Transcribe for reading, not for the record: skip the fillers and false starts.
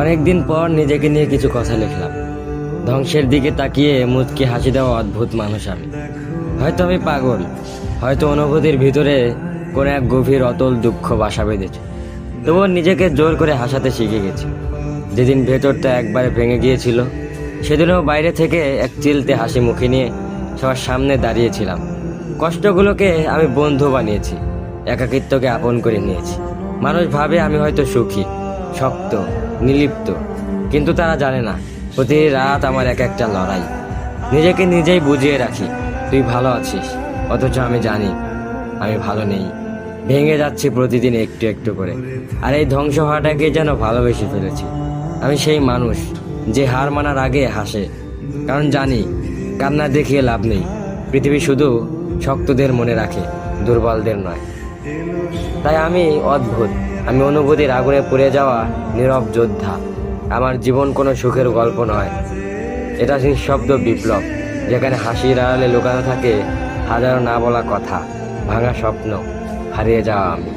অনেকদিন পর নিজেকে নিয়ে কিছু কথা লিখলাম। ধ্বংসের দিকে তাকিয়ে মুচকি হাসি দেওয়া অদ্ভুত মানুষ আমি। হয়তো আমি পাগল, হয়তো অনুভূতির ভিতরে কোনো এক গভীর অতল দুঃখ বাসা বেঁধেছে। তবুও নিজেকে জোর করে হাসাতে শিখে গেছি। যেদিন ভেতরটা একবারে ভেঙে গিয়েছিল, সেদিনও বাইরে থেকে এক চিলতে হাসি মুখে নিয়ে সবার সামনে দাঁড়িয়েছিলাম। কষ্টগুলোকে আমি বন্ধু বানিয়েছি, একাকিত্বকে আপন করে নিয়েছি। মানুষ ভাবে আমি হয়তো সুখী, শক্ত, নির্লিপ্ত, কিন্তু তারা জানে না প্রতি রাত আমার এক একটা লড়াই। নিজেকে নিজেই বুঝিয়ে রাখি তুই ভালো আছিস, অথচ আমি জানি আমি ভালো নেই। ভেঙে যাচ্ছি প্রতিদিন একটু একটু করে, আর এই ধ্বংস হওয়াটাকে যেন ভালোবেসে ফেলেছি। আমি সেই মানুষ যে হার মানার আগে হাসে, কারণ জানি কান্না দেখিয়ে লাভ নেই। পৃথিবী শুধু শক্তদের মনে রাখে, দুর্বলদের নয়। তাই আমি অদ্ভুত, আমি অনুভূতির আগুনে পুড়ে যাওয়া নীরব যোদ্ধা। আমার জীবন কোনো সুখের গল্প নয়, এটা নিঃশব্দ বিপ্লব, যেখানে হাসির আড়ালে লুকানো থাকে হাজারো না বলা কথা, ভাঙা স্বপ্ন, হারিয়ে যাওয়া আমি।